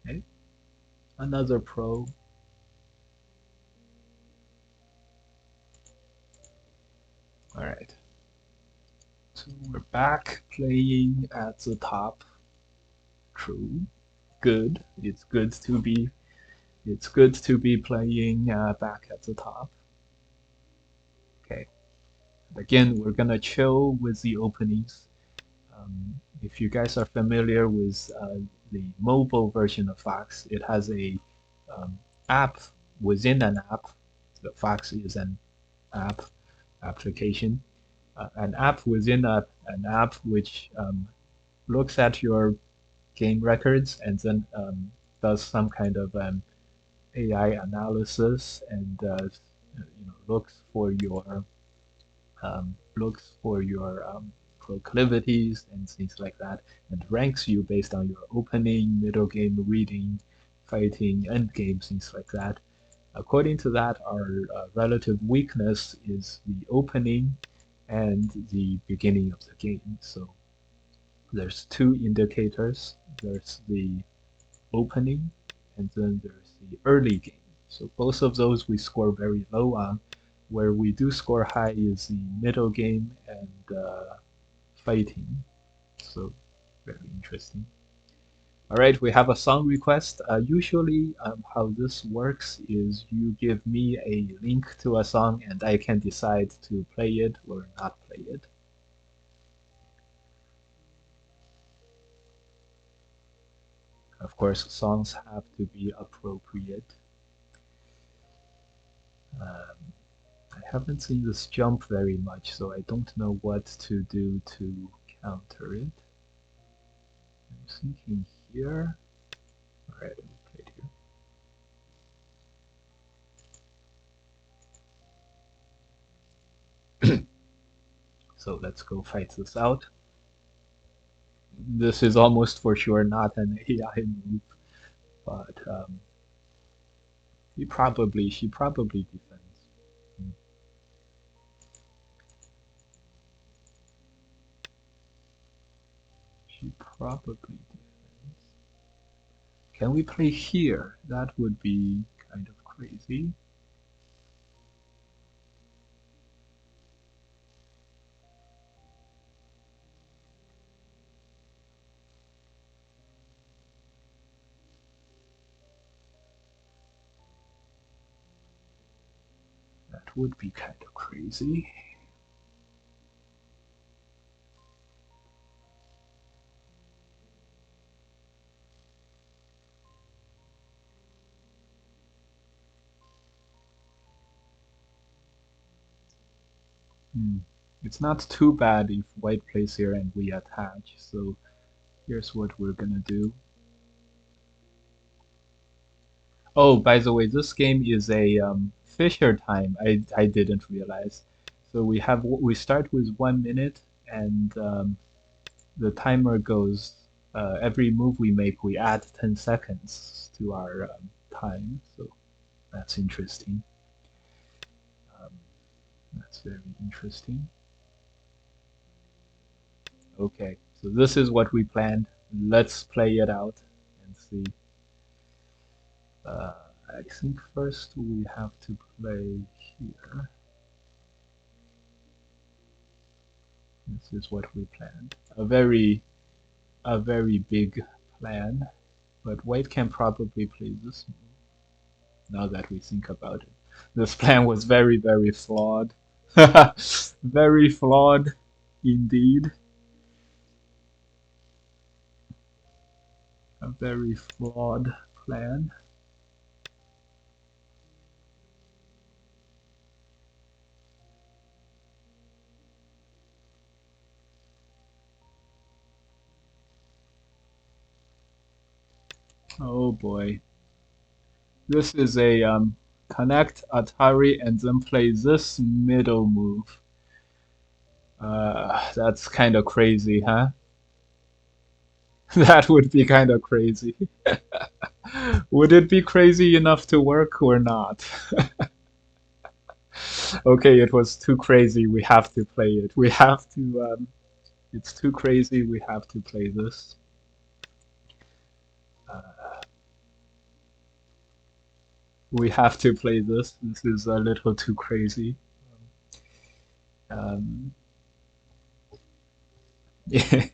Okay, another pro. All right, so we're back playing at the top. True, good. It's good to be playing back at the top. Okay, again, we're gonna chill with the openings. If you guys are familiar with the mobile version of Fox, it has a um, app within an app. The Fox is an app application, an app within an app which looks at your game records and then does some kind of AI analysis and looks for your proclivities and things like that, and ranks you based on your opening, middle game, reading, fighting, end game, things like that. According to that, our relative weakness is the opening and the beginning of the game. So there's two indicators. There's the opening and then there's the early game. So both of those we score very low on. Where we do score high is the middle game and fighting. So very interesting. All right, we have a song request. Usually, how this works is you give me a link to a song and I can decide to play it or not play it. Of course, songs have to be appropriate. Um, I haven't seen this jump very much, so I don't know what to do to counter it. I'm thinking here. All right, let me play it here. So let's go fight this out. This is almost for sure not an AI move, but she probably defends. Hmm, She probably defends. Can we play here? That would be kind of crazy. That would be kind of crazy. Hmm. It's not too bad if white plays here and we attach. So here's what we're gonna do. Oh, by the way, this game is a Fisher time. I didn't realize. So we start with 1 minute, and the timer goes. Every move we make, we add 10 seconds to our time. So that's interesting. Um, that's very interesting. Okay, so this is what we planned. Let's play it out and see. Uh, I think first we have to play here. This is what we planned. A very big plan, but white can probably play this move now that we think about it. This plan was very, very flawed. Very flawed indeed. A very flawed plan. Oh boy. This is a connect Atari and then play this middle move. That's kind of crazy, huh? That would be kind of crazy. Would it be crazy enough to work or not? Okay, it was too crazy. We have to play it. We have to. It's too crazy. We have to play this. Uh, We have to play this. This is a little too crazy. Um, I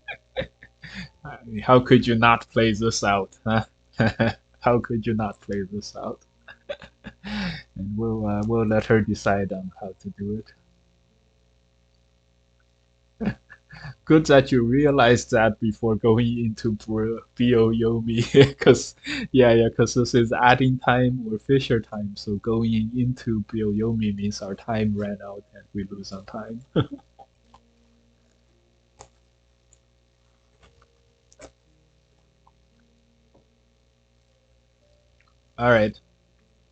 mean, how could you not play this out, huh? How could you not play this out? And we'll let her decide on how to do it. Good that you realized that before going into Byo-Yomi, because because this is adding time or Fisher time, so going into Byo-Yomi means our time ran out and we lose on time. All right,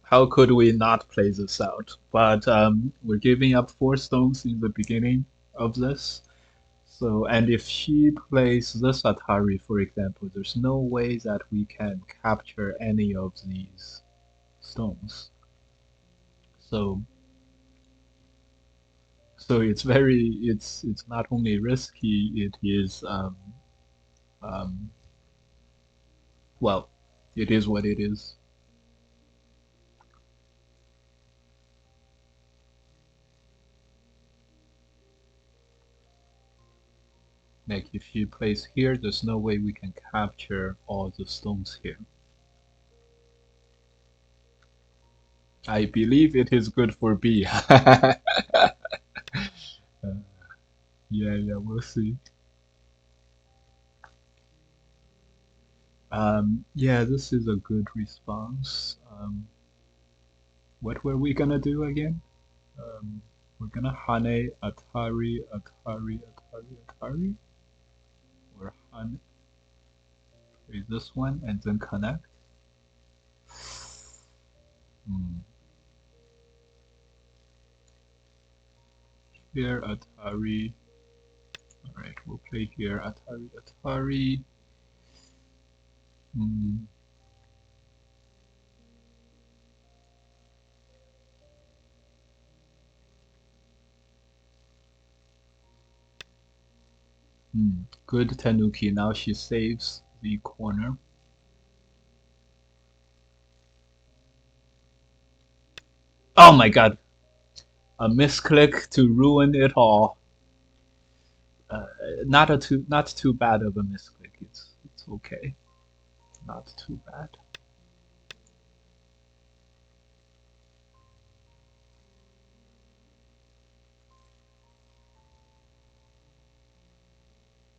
how could we not play this out? But we're giving up 4 stones in the beginning of this. So, and if she plays this Atari, for example, there's no way that we can capture any of these stones. So, so it's not only risky, it is um, well, it is what it is. Like if she plays here, there's no way we can capture all the stones here. I believe it is good for B. Yeah, we'll see. Yeah, this is a good response. What were we gonna do again? Um, we're gonna Hane Atari, or Hane this one and then connect. Hmm. Here Atari. All right, we'll play here Atari. Hmm. Good Tanuki. Now she saves the corner. Oh my god! A misclick to ruin it all. Uh, not too bad of a misclick. It's okay. Not too bad.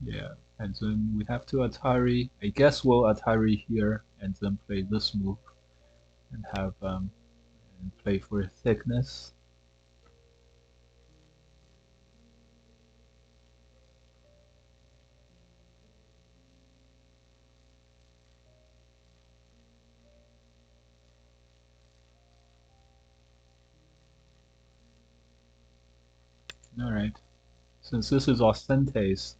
Yeah, and then we have to Atari. I guess we'll Atari here and then play this move and have and play for thickness. All right. Since this is Ostentes,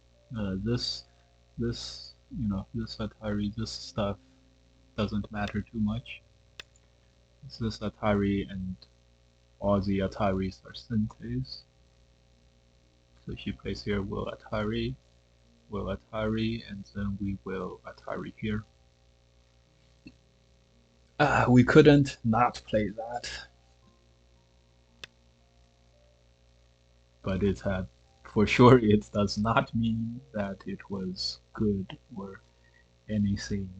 this this Atari this stuff doesn't matter too much. It's this Atari and all the Ataris are Sentes. So she plays here will Atari, and then we will Atari here. We couldn't not play that, but it had for sure it does not mean that it was good or anything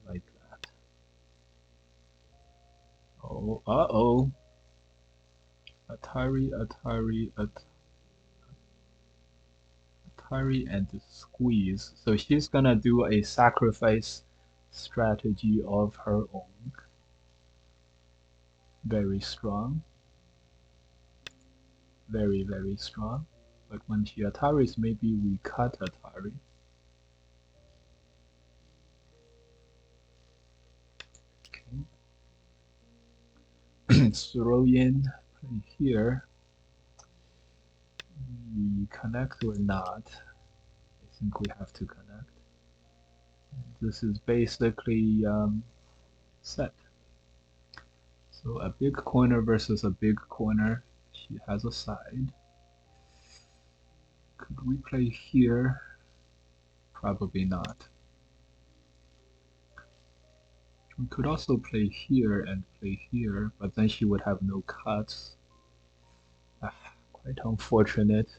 like that. Oh, uh-oh. Atari, and squeeze. So she's gonna do a sacrifice strategy of her own. Very strong. Very strong. But when she Ataris, maybe we cut Atari. Okay. Throw in play here. We connect or not. I think we have to connect. This is basically set. So a big corner versus a big corner. She has a side. Could we play here? Probably not. We could also play here and play here, but then she would have no cuts. Quite unfortunate.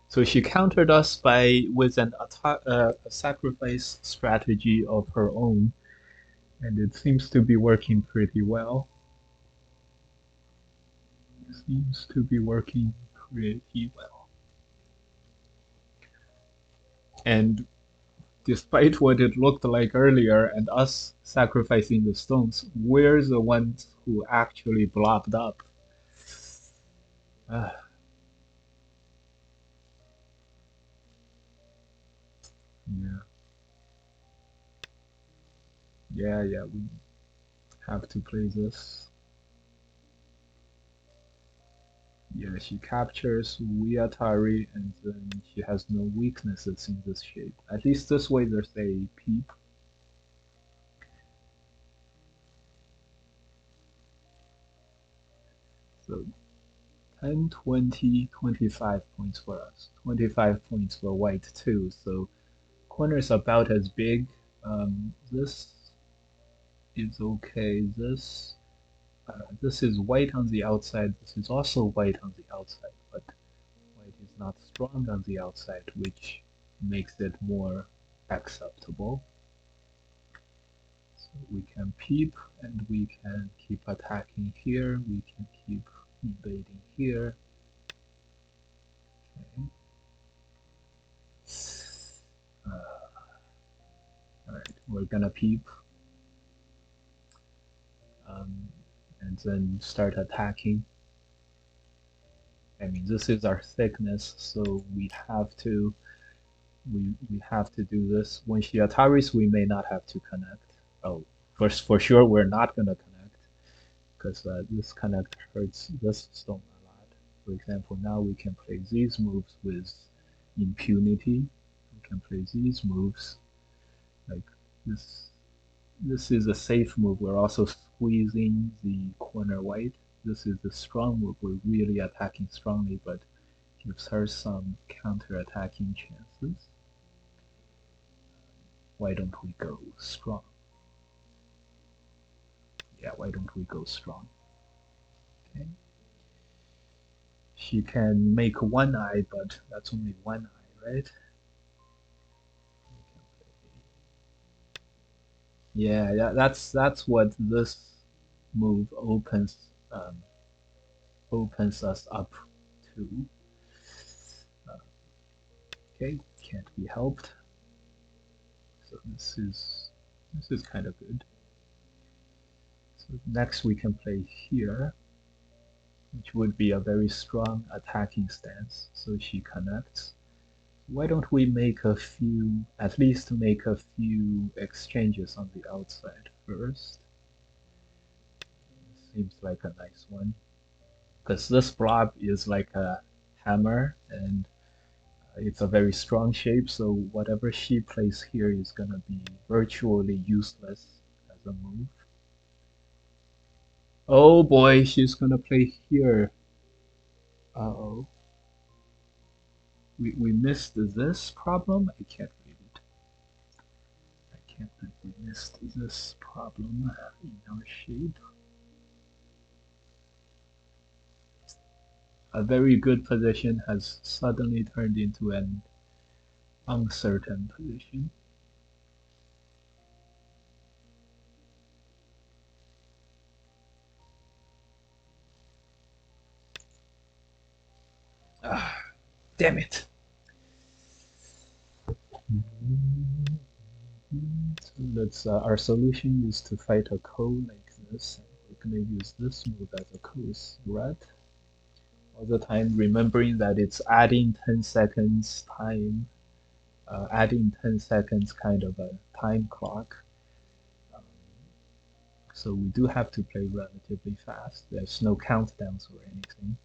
So she countered us by with an attack, a sacrifice strategy of her own, and it seems to be working pretty well. Seems to be working pretty well. And despite what it looked like earlier and us sacrificing the stones, we're the ones who actually blobbed up. Uh, yeah, yeah, we have to play this. Yeah, she captures Atari, and then she has no weaknesses in this shape. At least this way there's a peep. So 10, 20, 25 points for us. 25 points for white too. So corner is about as big. This is okay. This is white on the outside. This is also white on the outside, but white is not strong on the outside, which makes it more acceptable. So we can peep and we can keep attacking here. We can keep invading here. Okay. Alright, we're gonna peep. Um, and then start attacking. I mean, this is our thickness, so we have to do this. When she Ataris, we may not have to connect. Oh, for sure, we're not gonna connect because this connect hurts this stone a lot. For example, now we can play these moves with impunity. We can play these moves like this. This is a safe move. We're also squeezing the corner white. This is the strong move. We're really attacking strongly, but gives her some counter-attacking chances. Why don't we go strong? Yeah, why don't we go strong? Okay. She can make one eye, but that's only one eye, right? Yeah, that's what this move opens us up to. Uh, okay, can't be helped. So this is kind of good. So next we can play here, which would be a very strong attacking stance. So she connects. Why don't we make a few, at least make a few exchanges on the outside first? Seems like a nice one. Because this blob is like a hammer, and it's a very strong shape, so whatever she plays here is gonna be virtually useless as a move. Oh boy, she's gonna play here. Uh-oh. We missed this problem? I can't read it. I can't believe we missed this problem in our shape. A very good position has suddenly turned into an uncertain position. Ah, damn it. So that's our solution is to fight a Ko like this. We're gonna use this move as a Ko's threat. All the time remembering that it's adding 10 seconds time, adding 10 seconds kind of a time clock. Um, so we do have to play relatively fast. There's no countdowns or anything.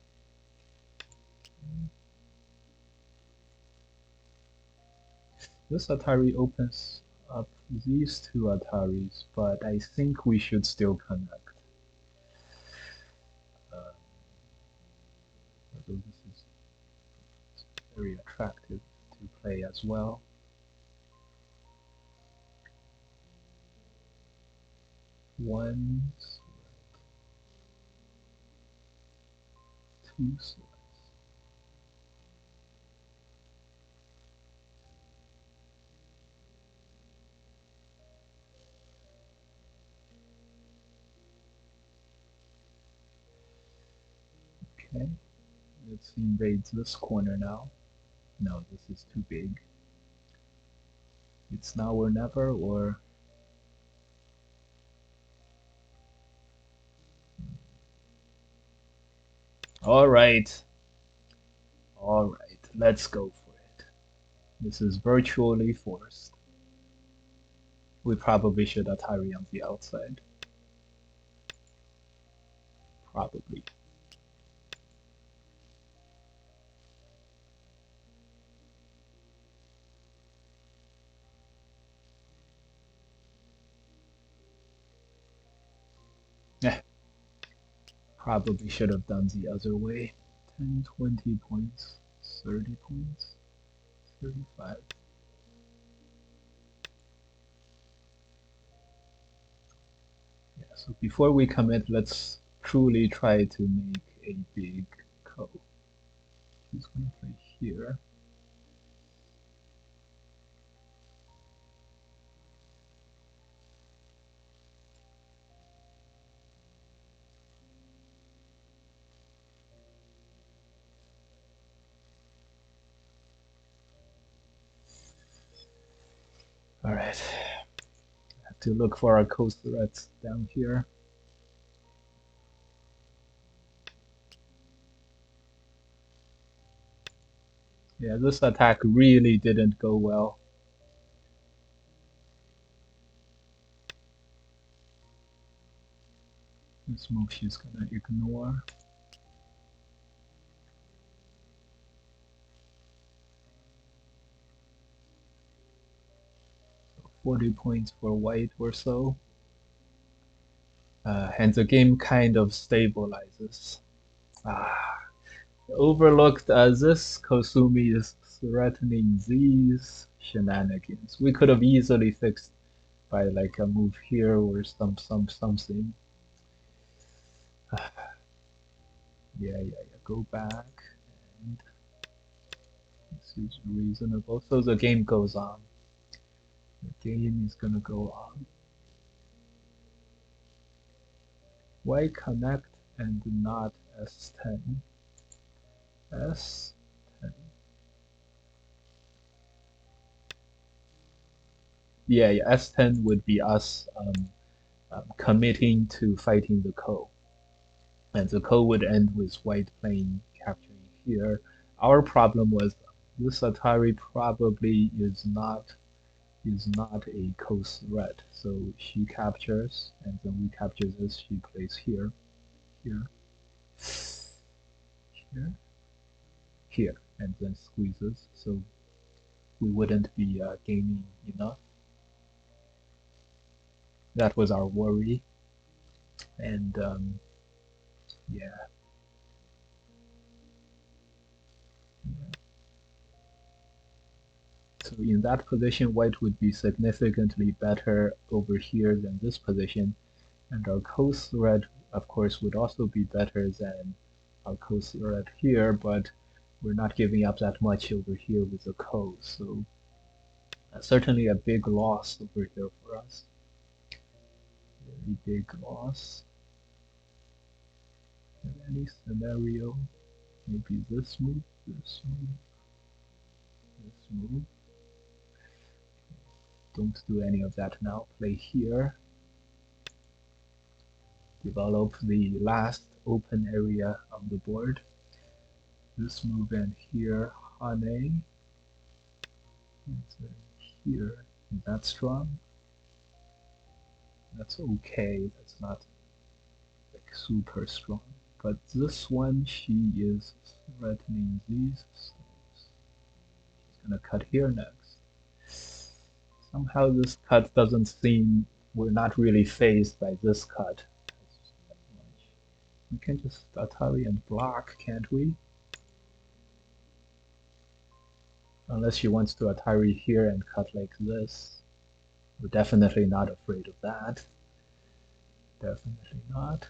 This Atari opens up these two Ataris, but I think we should still connect. Although this is very attractive to play as well. 1 2 swords. Okay, let's invade this corner now. No, this is too big. It's now or never, or... Alright. Alright, let's go for it. This is virtually forced. We probably should Atari on the outside. Probably. Eh, probably should have done the other way. 10, 20 points, 30 points, 35. Yeah, so before we commit, let's truly try to make a big co. Who's gonna play here? Alright. Have to look for our coast threats down here. Yeah, this attack really didn't go well. This move she's gonna ignore. 40 points for white or so. And the game kind of stabilizes. Ah, overlooked as this Kosumi is threatening these shenanigans. We could have easily fixed by like a move here or something. Yeah, go back. And this is reasonable. So the game goes on. The game is gonna go on. Why connect and not S10? S10. Yeah, S10 would be us committing to fighting the Ko. And the Ko would end with white playing capturing here. Our problem was this Atari probably is not a Ko threat. So she captures, and then we capture this, she plays here, here, here, here, and then squeezes. So we wouldn't be gaining enough. That was our worry. And yeah. So in that position, white would be significantly better over here than this position, and our coast threat, of course, would also be better than our coast threat here, but we're not giving up that much over here with the coast, so certainly a big loss over here for us. Very big loss. In any scenario, maybe this move, this move, this move. Don't do any of that now. Play here. Develop the last open area on the board. This move and here, Hane. Here, is that strong? That's okay. That's not like super strong. But this one, she is threatening these stones. She's gonna cut here next. Somehow this cut doesn't seem, we're not really phased by this cut. We can just Atari and block, can't we? Unless she wants to Atari here and cut like this. We're definitely not afraid of that. Definitely not.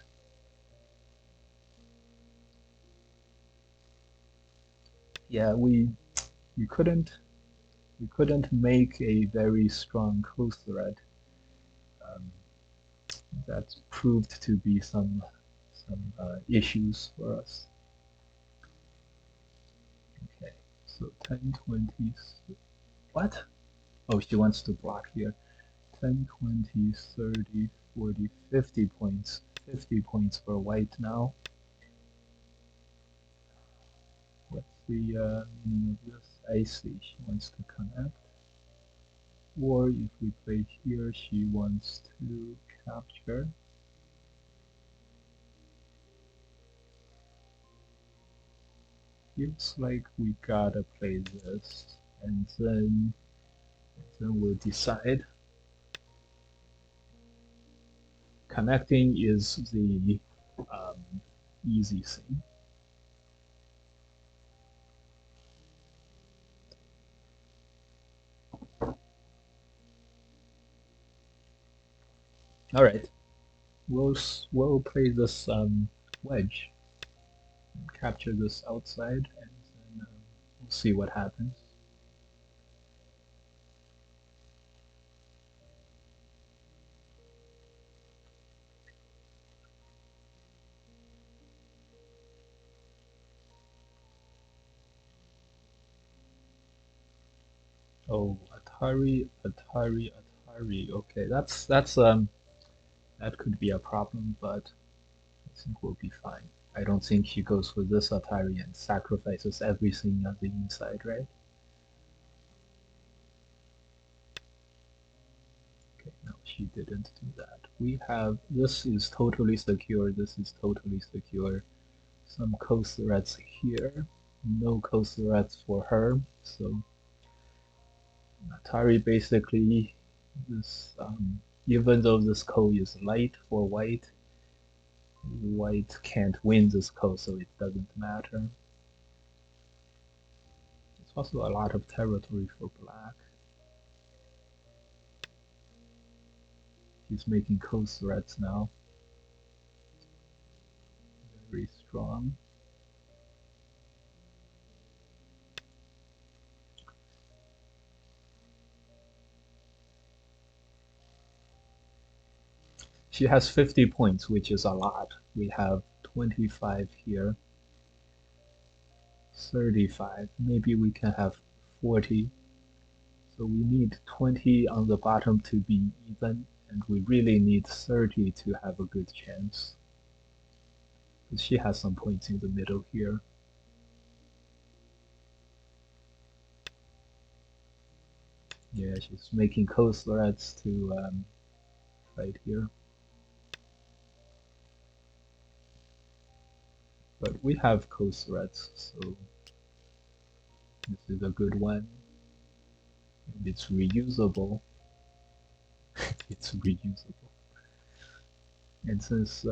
Yeah, we couldn't we couldn't make a very strong close thread. Um, that proved to be some issues for us. Okay, so 10, 20. What? Oh, she wants to block here. 10, 20, 30, 40, 50 points. 50 points for white now. What's the meaning of this? I see, she wants to connect. Or if we play here, she wants to capture. Feels like we gotta play this, and then we'll decide. Connecting is the um, easy thing. All right, we'll play this wedge, capture this outside, and then we'll see what happens. Oh, Atari, Atari, Atari. Okay, that could be a problem, but I think we'll be fine. I don't think she goes for this Atari and sacrifices everything on the inside, right? Okay, no, she didn't do that. We have, this is totally secure, this is totally secure. Some coast threats here, no coast threats for her, so Atari basically, this, even though this code is light for white, white can't win this code, so it doesn't matter. There's also a lot of territory for black. He's making coast threats now. Very strong. She has 50 points, which is a lot. We have 25 here, 35. Maybe we can have 40. So we need 20 on the bottom to be even, and we really need 30 to have a good chance. Because she has some points in the middle here. Yeah, she's making coast threats to fight here. But we have coast threats, so this is a good one. And it's reusable. It's reusable. And since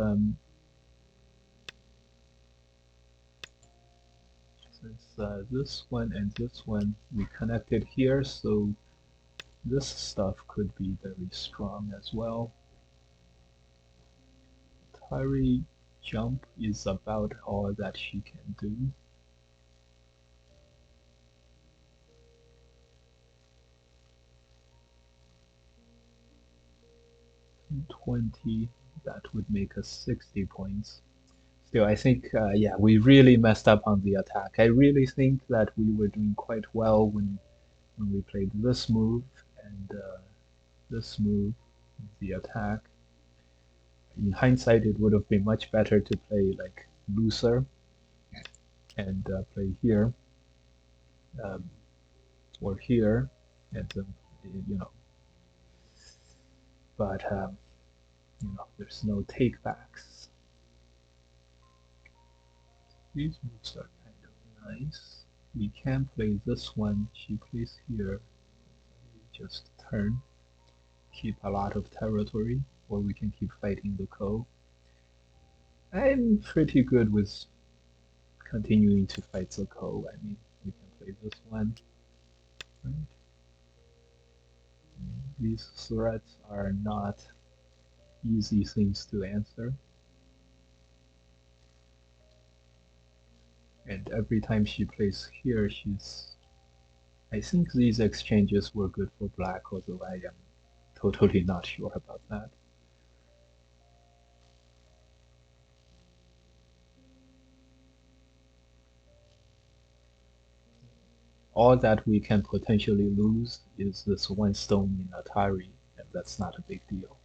this one and this one we connected here, so this stuff could be very strong as well. Atari jump is about all that she can do. 20, that would make us 60 points. Still, I think, yeah, we really messed up on the attack. I really think that we were doing quite well when we played this move and this move, the attack. In hindsight, it would have been much better to play like looser and play here um, or here, and you know, but there's no takebacks. These moves are kind of nice. We can play this one. She plays here. We just turn, keep a lot of territory, or we can keep fighting the Ko. I'm pretty good with continuing to fight the Ko. I mean, we can play this one. Right? These threats are not easy things to answer. And every time she plays here, I think these exchanges were good for black, although I am totally not sure about that. All that we can potentially lose is this one stone in Atari, and that's not a big deal.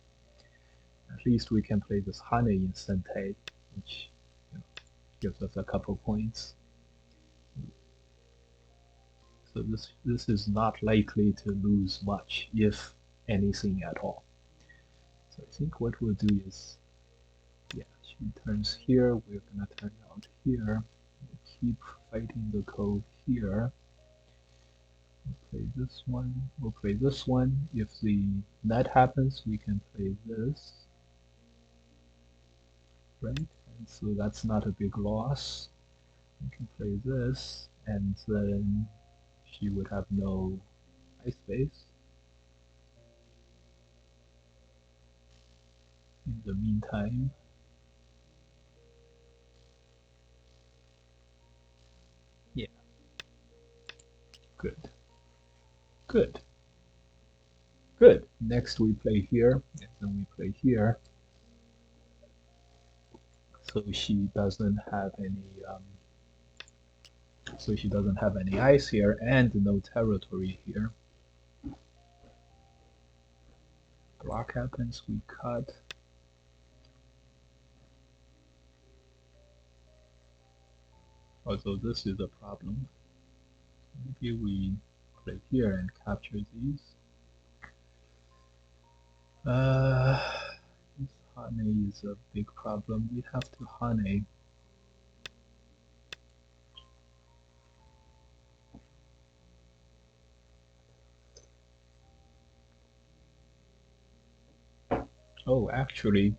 At least we can play this Hane in Sentai, which gives us a couple points. So this is not likely to lose much, if anything at all. So I think what we'll do is, yeah, she turns here, we're gonna turn out here, we'll keep fighting the cove here. We'll play this one, we'll play this one. If the net happens, we can play this. Right? And so that's not a big loss. We can play this, and then she would have no ice base. In the meantime, yeah, good, good, good. Next we play here, and then we play here. So she doesn't have any. So she doesn't have any ice here and no territory here. Block happens, we cut. Although this is a problem. Maybe we play here and capture these. This Hane is a big problem. We have to Hane. Oh, actually,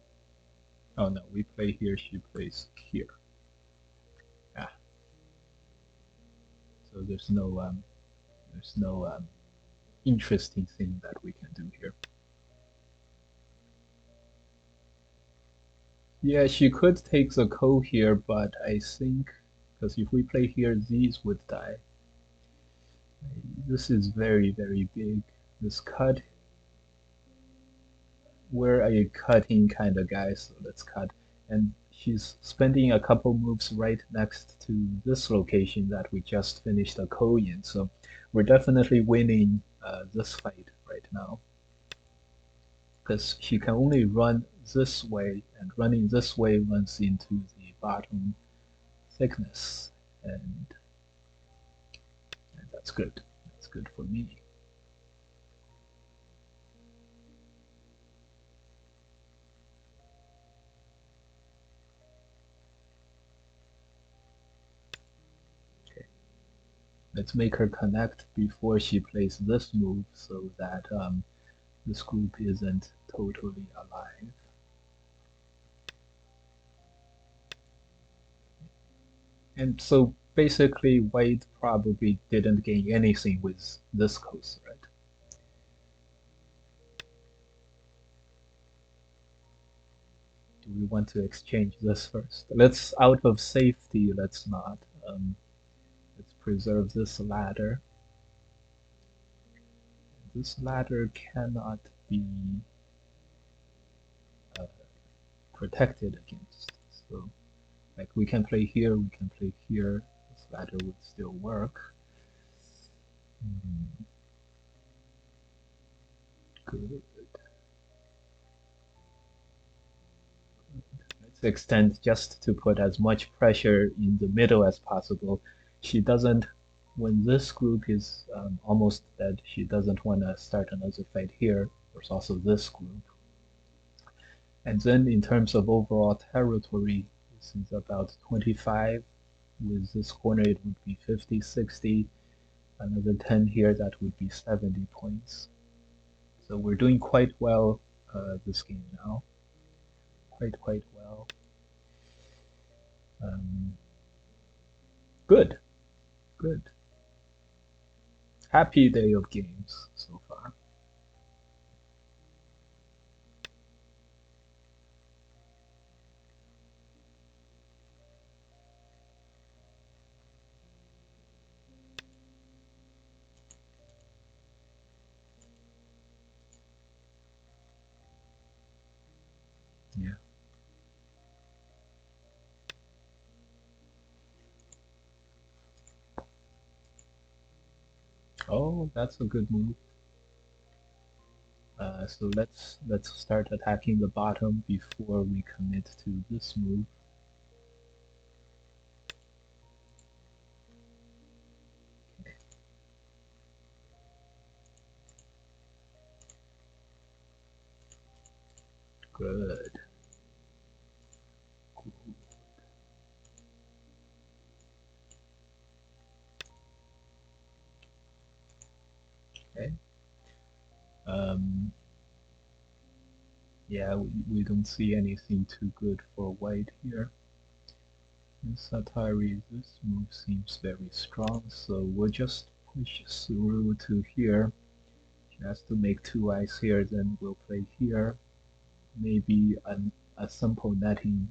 oh no, we play here, she plays here. Ah, so there's no interesting thing that we can do here. Yeah, she could take the ko here, but I think because if we play here, these would die. This is very, very big. This cut, we're a cutting kind of guy, so let's cut. And she's spending a couple moves right next to this location that we just finished a ko in, so we're definitely winning this fight right now. Because she can only run this way, and running this way runs into the bottom thickness, and that's good. That's good for me. Okay, let's make her connect before she plays this move so that this group isn't totally alive. And so basically, White probably didn't gain anything with this coast, right? Do we want to exchange this first? Let's, out of safety, let's not. Let's preserve this ladder. This ladder cannot be uh, protected against. So, like, we can play here, we can play here. This ladder would still work. Good. Let's extend just to put as much pressure in the middle as possible. She doesn't, when this group is almost dead, she doesn't want to start another fight here. There's also this group. And then in terms of overall territory, this is about 25. With this corner, it would be 50, 60. Another 10 here, that would be 70 points. So we're doing quite well this game now. Quite well. Good, good. Happy day of games so far. Yeah. Oh, that's a good move. So let's start attacking the bottom before we commit to this move. Good. Okay. Um, yeah, we don't see anything too good for white here. In Satari, this move seems very strong, so we'll just push through to here. Just to make two eyes here, then we'll play here. Maybe a simple netting,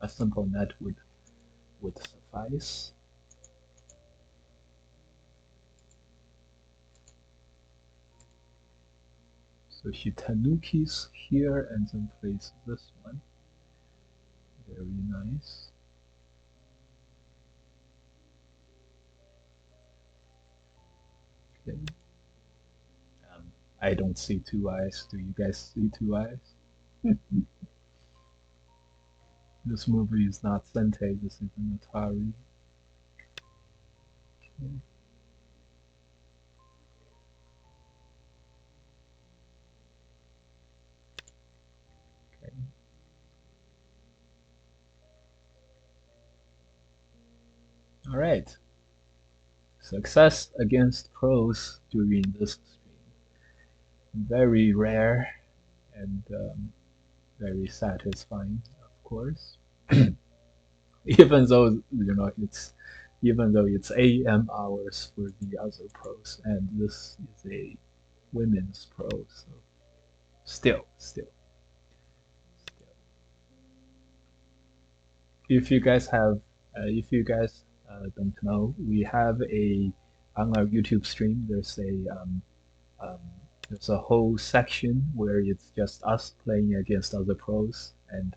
a simple net would suffice. So she tanukis here and then plays this one. Very nice. Okay. I don't see two eyes. Do you guys see two eyes? This movie is not Sente, this is an Atari. Okay. Okay. All right. Success against pros during this stream. Very rare and very satisfying, of course. Even though it's AM hours for the other pros, and this is a women's pro, so still. If you guys if you guys don't know, we have a on our YouTube stream. Um, there's a whole section where it's just us playing against other pros and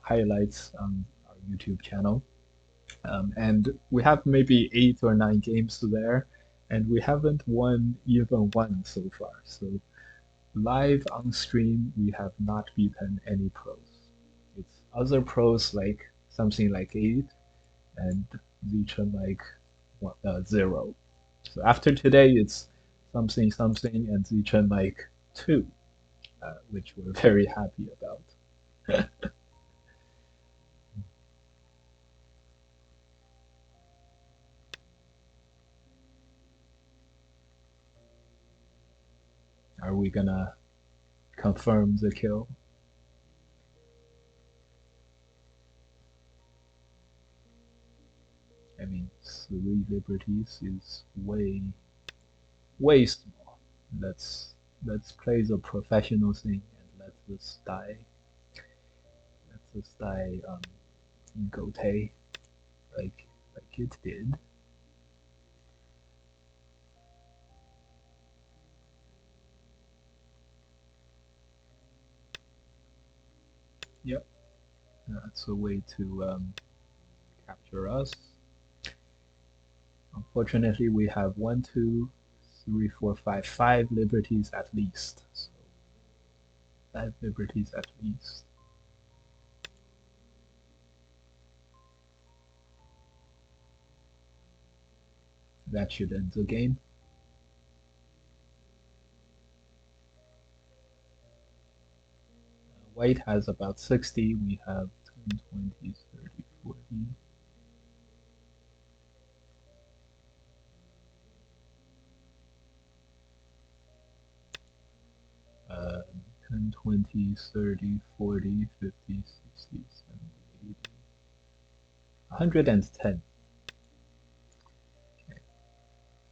highlights on our YouTube channel. And we have maybe 8 or 9 games there, and we haven't won even one so far. So live on stream, we have not beaten any pros. It's other pros like something like 8 and Zichen like 0. So after today, it's something something and Zichen like 2, which we're very happy about. Are we gonna confirm the kill? I mean, 3 liberties is way small. Let's play the professional thing and let this die in Gote like it did. Yep, that's a way to capture us. Unfortunately, we have 1, 2, 3, 4, 5 liberties at least. So 5 liberties at least. That should end the game. White has about 60. We have 10, 20, 30, 40. 10, 20, 30, 40, 50, 60, 70, 80. 110. Okay.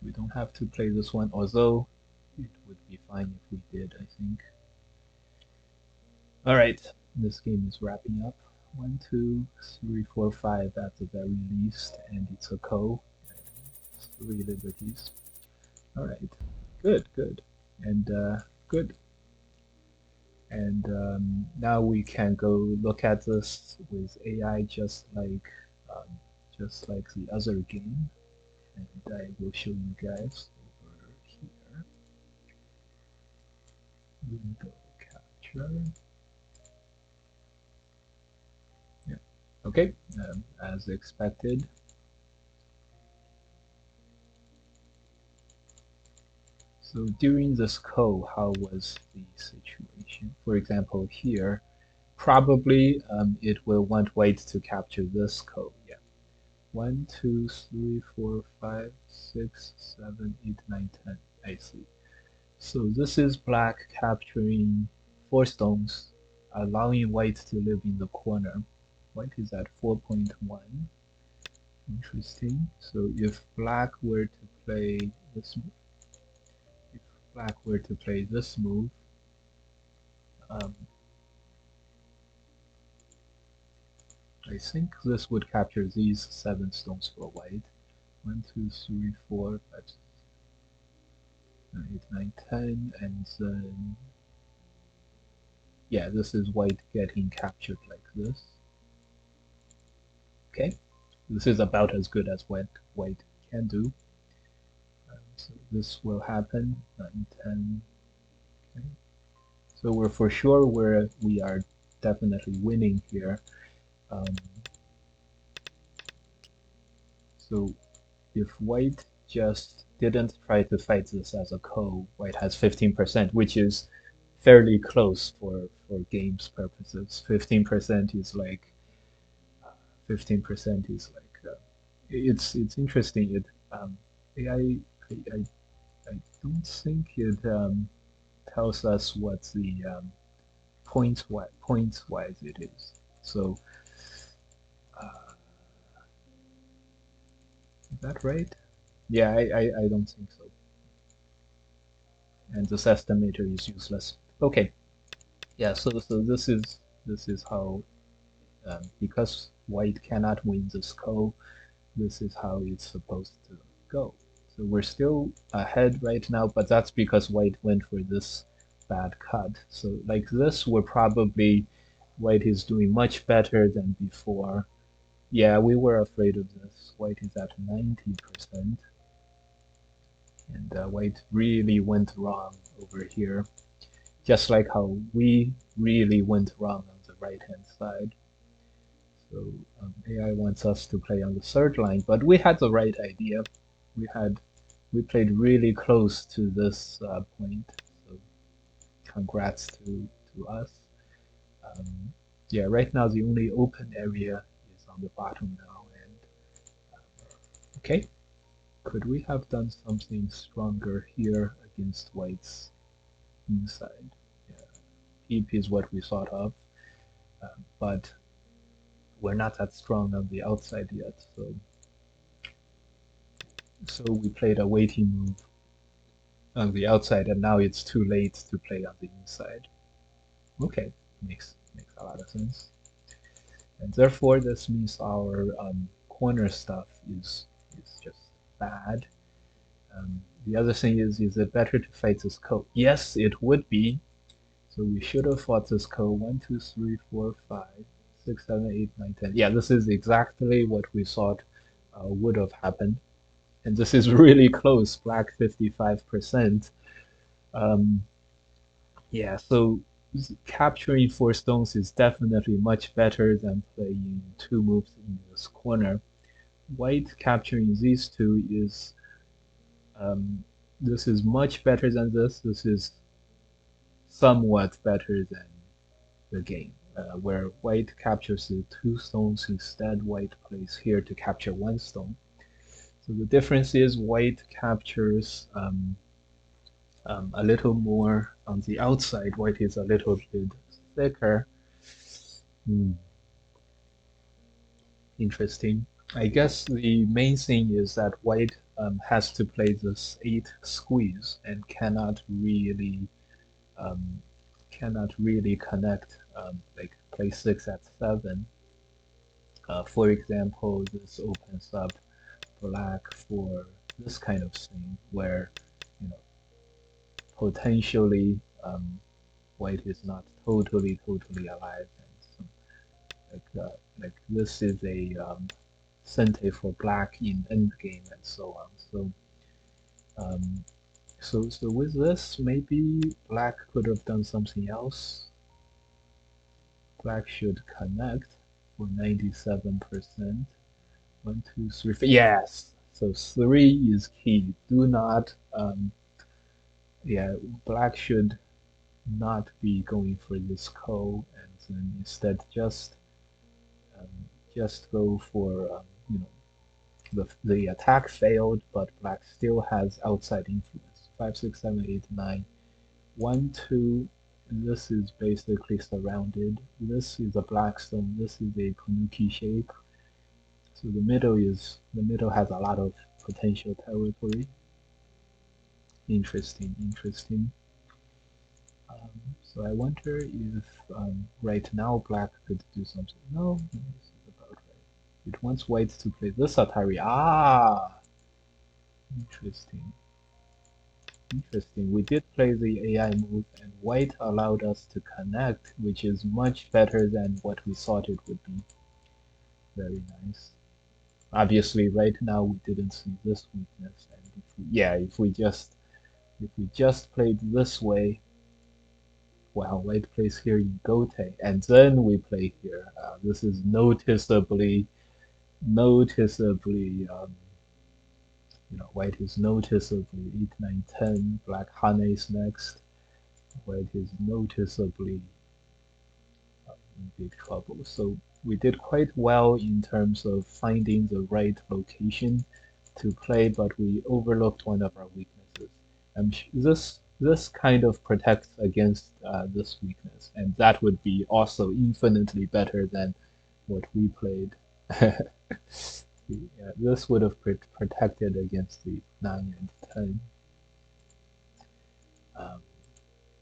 We don't have to play this one, although it would be fine if we did, I think. Alright, this game is wrapping up. 1, 2, 3, 4, 5 at the very least, and it's a co. 3 liberties. Alright, good. And good. And now we can go look at this with AI um, just like the other game. And I will show you guys over here. Window capture. Yeah. Okay. As expected. So during this code, how was the situation? For example, here, probably it will want white to capture this code. Yeah. 1, 2, 3, 4, 5, 6, 7, 8, 9, 10. I see. So this is black capturing 4 stones, allowing white to live in the corner. White is at 4.1. Interesting. So if black were to play this, if black were to play this move, um, I think this would capture these 7 stones for white. 1, 2, 3, 4, 5, 6, 7, 8, 9, 10, and then yeah, this is white getting captured like this. Okay, this is about as good as what white can do. So this will happen, 9, 10. Okay. So we're for sure we are definitely winning here. Um, so if white just didn't try to fight this as a co, white has 15%, which is fairly close for games purposes. 15% is like 15% is like it's interesting. It AI I don't think it tells us what the points wise it is. So uh, is that right? Yeah, I don't think so. And this estimator is useless. Okay, yeah. So this is how because white cannot win this call, this is how it's supposed to go. So we're still ahead right now, but that's because white went for this bad cut. So like this, we're probably white is doing much better than before. Yeah, we were afraid of this. White is at 90%, and white really went wrong over here, just like how we really went wrong on the right-hand side. So AI wants us to play on the third line, but we had the right idea. We played really close to this point. So congrats to us. Um, yeah, right now the only open area is on the bottom now. And okay, could we have done something stronger here against white's inside? Yeah, peep is what we thought of, but we're not that strong on the outside yet. So we played a waiting move on the outside, and now it's too late to play on the inside. Okay, makes a lot of sense. And therefore, this means our corner stuff is just bad. The other thing is it better to fight this code? Yes, it would be. So we should have fought this code 1, 2, 3, 4, 5, 6, 7, 8, 9, 10. Yeah, this is exactly what we thought would have happened. And this is really close, black 55%. Um, yeah, so capturing 4 stones is definitely much better than playing 2 moves in this corner. White capturing these 2 is this is much better than this. This is somewhat better than the game, where white captures the 2 stones. Instead, white plays here to capture 1 stone. So the difference is white captures a little more on the outside. White is a little bit thicker. Hmm, interesting. I guess the main thing is that white has to play this 8 squeeze and um, cannot really connect like play 6 at 7. For example, this opens up black for this kind of thing where you know potentially white is not totally alive, and so like this is a center for black in endgame and so on. Um, so with this, maybe black could have done something else. Black should connect for 97%. One, two, three, four. Yes. So three is key. Do not. Yeah. Black should not be going for this ko, and then instead um, just go for you know the attack failed, but black still has outside influence. Five, six, seven, eight, nine. One, two. This is basically surrounded. This is a black stone. This is a Panuki shape. So the middle has a lot of potential territory. Interesting, interesting. So I wonder if right now black could do something. No, this is about right. It wants white to play this Atari. Ah, interesting. Interesting. We did play the AI move, and white allowed us to connect, which is much better than what we thought it would be. Very nice. Obviously, right now we didn't see this weakness, and yeah, if we just played this way, well, white plays here in Gote, and then we play here. This is noticeably, white is noticeably 8, 9, 10. Black Hane's next. White is noticeably in big trouble. So we did quite well in terms of finding the right location to play, but we overlooked one of our weaknesses. This kind of protects against this weakness, and that would be also infinitely better than what we played. Yeah, this would have protected against the 9 and 10. Um,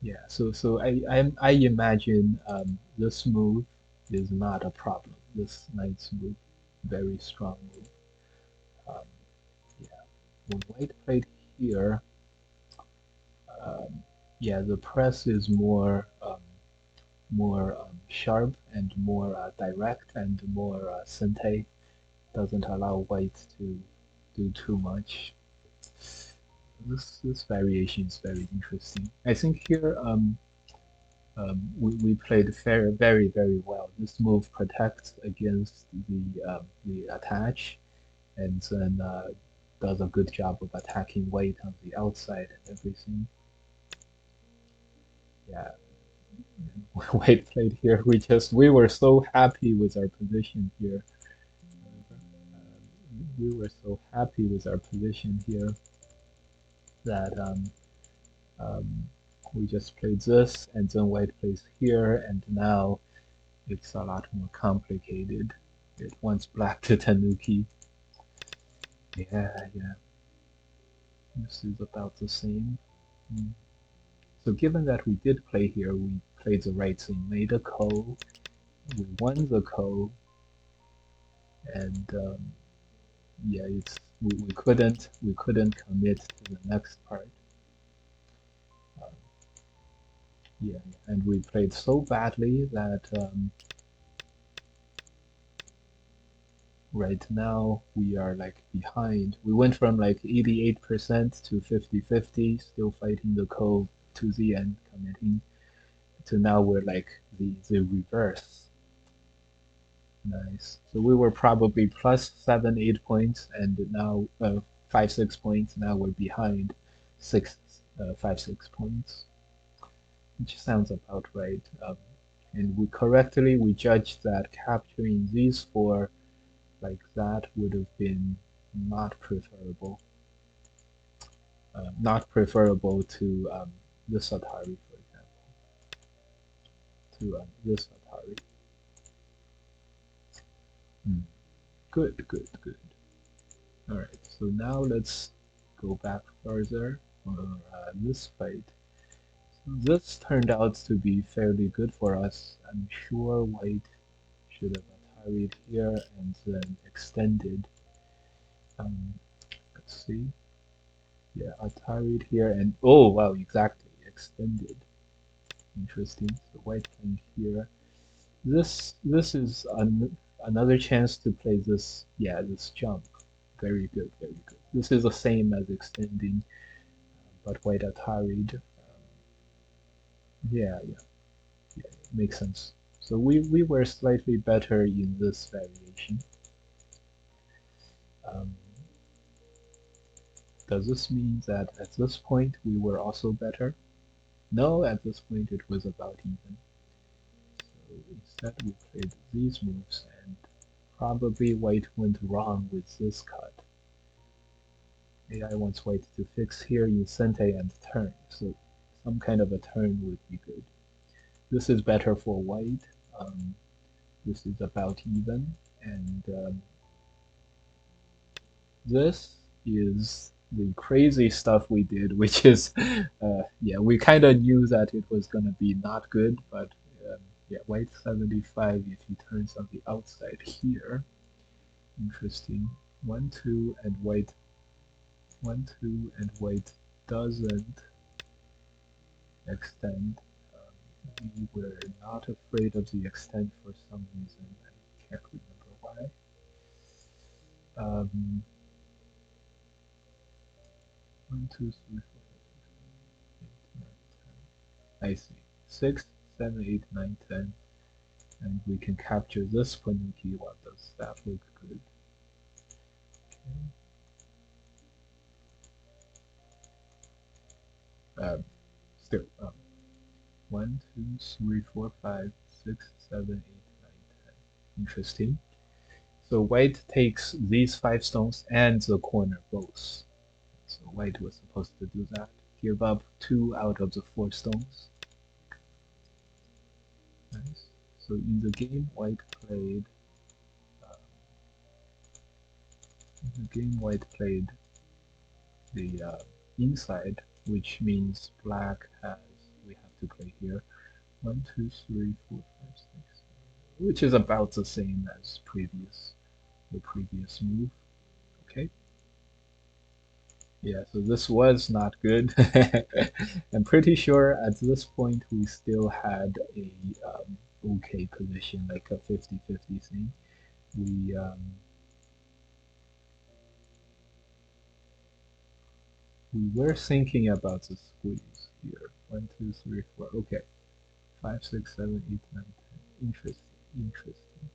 yeah, so I imagine this move is not a problem. This knight's move, very strong move. Um, yeah, when white played here, um, yeah, the press is more sharp and more direct and more sente. Doesn't allow white to do too much. This variation is very interesting. I think here we played very well. This move protects against the attach, and then does a good job of attacking white on the outside and everything. Yeah, white played here. We were so happy with our position here. We were so happy with our position here that um, we just played this, and then white plays here, and now it's a lot more complicated. It wants black to Tanuki. Yeah, this is about the same. Mm. So given that we did play here, we played the right thing, made a ko, we won the ko, and yeah, we couldn't commit to the next part. Um, yeah, and we played so badly that right now we are like behind. We went from like 88% to 50-50, still fighting the ko to the end, committing, to now we're like the reverse. Nice. So we were probably plus 7, 8 points, and now 5, 6 points. Now we're behind 5, 6 points, which sounds about right. And we judged that capturing these four like that would have been not preferable, not preferable to this Atari, for example, to this Atari. Hmm. Good. All right, so now let's go back further for this fight. So this turned out to be fairly good for us. I'm sure white should have Atari'd here and then extended. Um, let's see. Yeah, Atari'd here and oh wow, exactly extended. Interesting. So white playing here. This is another chance to play this. Yeah, this jump. Very good, very good. This is the same as extending, but white ataried. Yeah, yeah, yeah, makes sense. So we were slightly better in this variation. Um, does this mean that at this point we were also better? No, at this point it was about even. So instead we played these moves, and probably white went wrong with this cut. AI wants white to fix here in Sente and turn, so some kind of a turn would be good. This is better for white. Um, this is about even, and this is the crazy stuff we did, which is, yeah, we kind of knew that it was going to be not good, but yeah, white 75 if he turns on the outside here. Interesting. 1, 2, and white 1, 2, and white doesn't extend. We were not afraid of the extend for some reason. I can't remember why. 1, 2, 3, 4, 5, 6, 7, 8, 9, 10. I see. 6, 7, 8, 9, 10. And we can capture this Panuki. What does that look good? Okay. Still, 1, 2, 3, 4, 5, 6, 7, 8, 9, 10. Interesting. So white takes these 5 stones and the corner both. So white was supposed to do that. Give up 2 out of the 4 stones. Nice. So in the game, white played. The inside, which means black has. We have to play here. 1, 2, 3, 4, 5, 6, 7, which is about the same as the previous move. Okay. Yeah, so this was not good. I'm pretty sure at this point we still had a okay position, like a 50-50 thing. We we were thinking about the squeeze here. 1, 2, 3, 4. Okay, 5, 6, 7, 8, 9, 10. Interesting, interesting.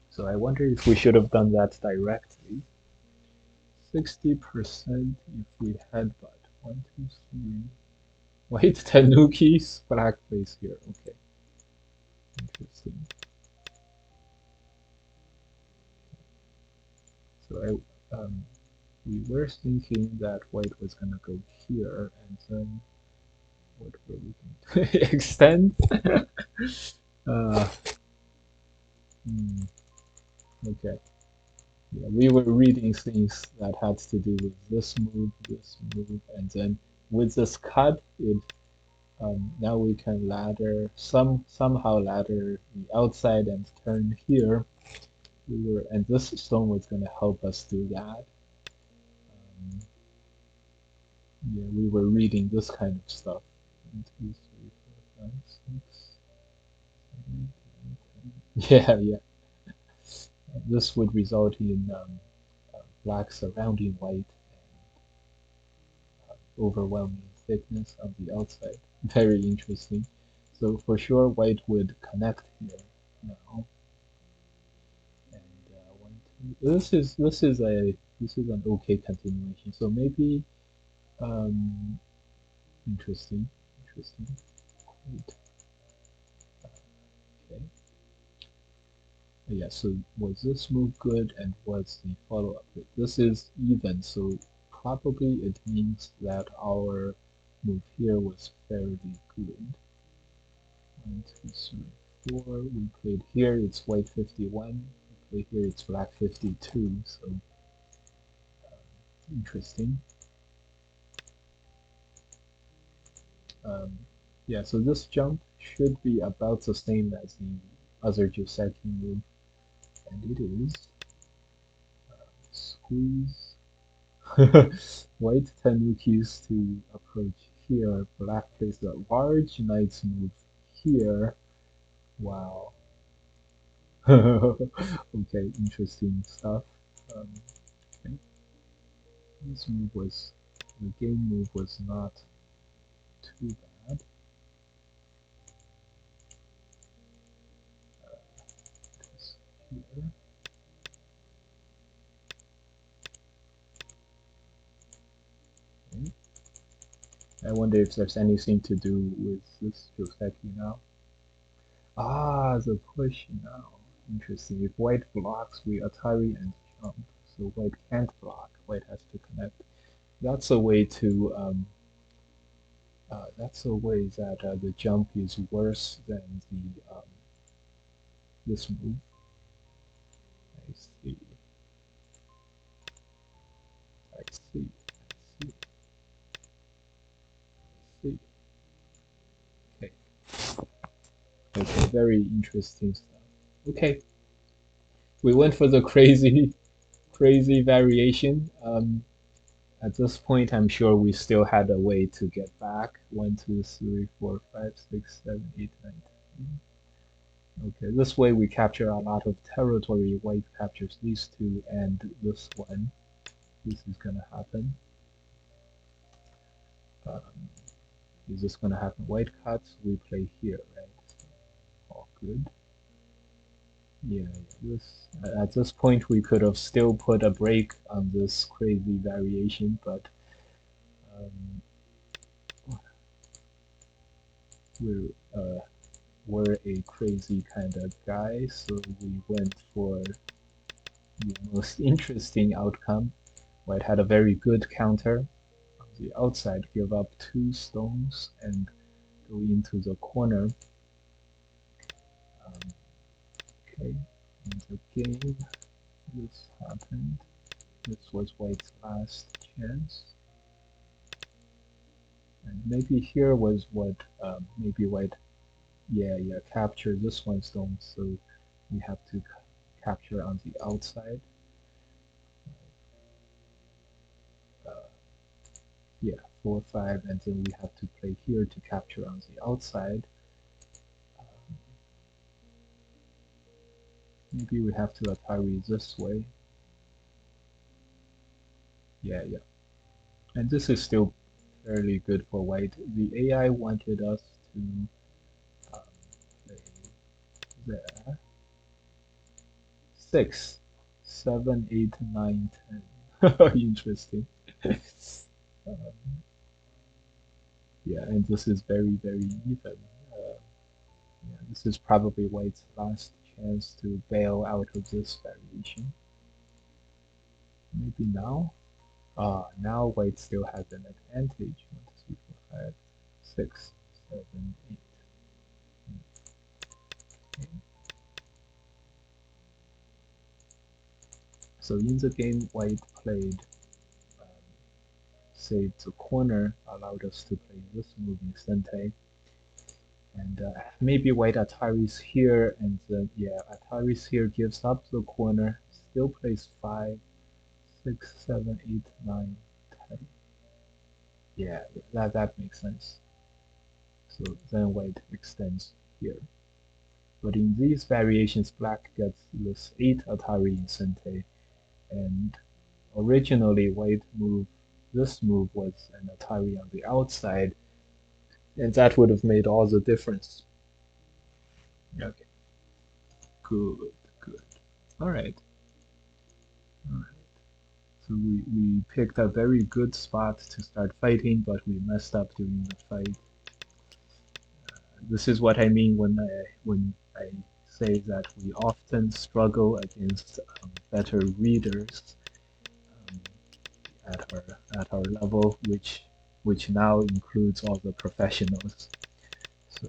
So I wonder if we should have done that directly. 60% if we headbutt. 1, 2, 3. White Tanukis, black face here. Okay, interesting. So we were thinking that white was gonna go here, and then what were we going to extend? uh, okay. Yeah, we were reading things that had to do with this move, and then with this cut, it now we can ladder somehow ladder the outside and turn here. And this stone was going to help us do that. Yeah, we were reading this kind of stuff. 1, 2, 3, 4, 5, 6, 7, 8, 9, 10. Yeah, yeah. This would result in black surrounding white and overwhelming thickness on the outside. Very interesting. So for sure, white would connect here now. And 1, 2. This is an okay continuation. So maybe interesting, interesting. Great. Okay. Yeah, so was this move good and was the follow-up good? This is even, so probably it means that our move here was fairly good. 1, 2, 3, 4. We played here, it's white 51. We played here, it's black 52, so interesting. Um, yeah, so this jump should be about the same as the other Joseki move, and it is. Squeeze. White 10 rookies to approach here. Black plays a large knight's move here. Wow. Okay, interesting stuff. Um, okay. This move was, the game move was not too bad. It was here. Okay. I wonder if there's anything to do with this Joseki now. Ah, the push now. Interesting. If white blocks, we Atari and jump. So white can't block. White has to connect. That's a way to that's a way that the jump is worse than the this move. I see. I see. I see. I see. Okay. Okay. Very interesting stuff. Okay. We went for the crazy, crazy variation. At this point, I'm sure we still had a way to get back. 1, 2, 3, 4, 5, 6, 7, 8, 9, 10. Okay, this way we capture a lot of territory. White captures these two and this one. This is gonna happen. Um, is this gonna happen? White cuts, we play here, right? So, all good. Yeah, this at this point we could have still put a break on this crazy variation, but um, we're we're a crazy kind of guy, so we went for the most interesting outcome. White had a very good counter. On the outside, give up 2 stones and go into the corner. Okay, in the game, this happened. This was White's last chance. And maybe here was what, maybe White, yeah, capture this 1 stone, so we have to capture on the outside. Uh, yeah, 4, 5, and then we have to play here to capture on the outside. Um, maybe we have to Atari this way. Yeah, and this is still fairly good for white. The AI wanted us to play there. 6, 7, 8, 9, 10. Interesting. um, yeah, and this is very, very even. Yeah, this is probably white's last chance to bail out of this variation. Maybe now? Now white still has an advantage. 1, 2, 3, 4, 5, 6, 7, 8. Okay. So in the game, white played saved the corner, allowed us to play this move in Sente. And maybe white Atari's here, and then, yeah, Atari's here gives up the corner, still plays 5, 6, 7, 8, 9, 10. Yeah, that makes sense. So then white extends here. But in these variations, black gets this 8 Atari in Sente, and originally white move, this move was an Atari on the outside, and that would have made all the difference. Okay, good, good. All right, all right. So we picked a very good spot to start fighting, but we messed up during the fight. This is what I mean when I say that we often struggle against better readers um, at our level, which now includes all the professionals. So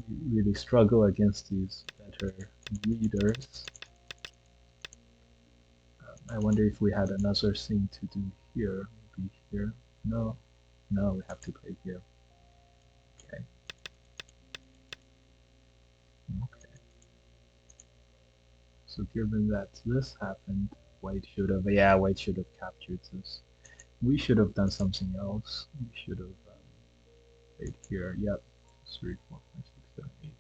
we really struggle against these better readers. I wonder if we had another thing to do here. Maybe here. No, no, we have to play here. Okay. Okay. So given that this happened, white should have captured this. We should have done something else. We should have played here. Yep. 3, 4, 5, 6, 7, 8.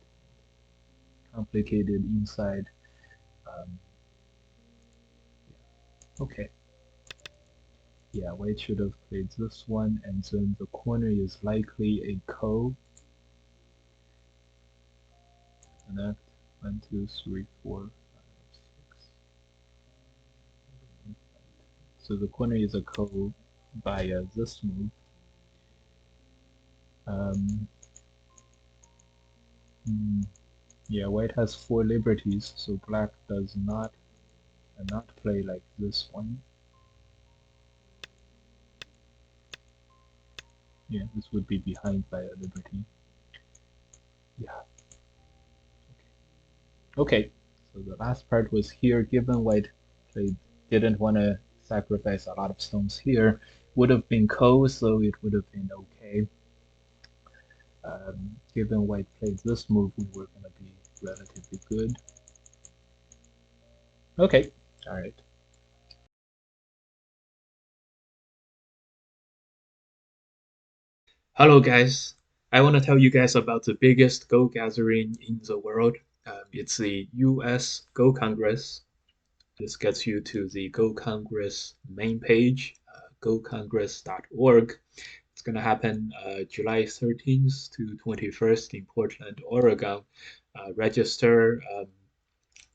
Complicated inside. Um, okay. Yeah, white should have played this one, and then the corner is likely a ko. Connect. 1, 2, 3, 4, 5, 6. So the corner is a ko by this move. Um, hmm, yeah, white has 4 liberties, so black does not play like this one. Yeah, this would be behind by a liberty. Yeah. Okay. So the last part was here. Given white played didn't want to sacrifice a lot of stones here, would have been ko, so it would have been okay. Given white played this move, we were gonna be relatively good. Okay. All right. Hello, guys. I want to tell you guys about the biggest Go gathering in the world. It's the US Go Congress. This gets you to the Go Congress main page, gocongress.org. It's going to happen July 13th to 21st in Portland, Oregon. Register.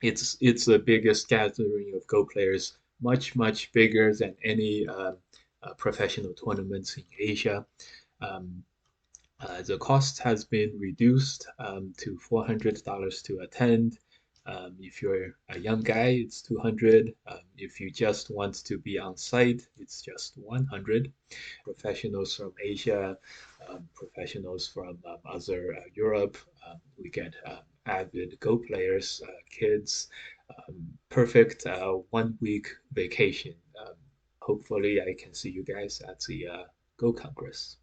It's the biggest gathering of Go players, much bigger than any professional tournaments in Asia. Um, the cost has been reduced to $400 to attend. If you're a young guy, it's 200. If you just want to be on site, it's just 100. Professionals from Asia, professionals from other Europe. We get avid Go players, kids. Perfect 1 week vacation. Hopefully, I can see you guys at the Go Congress.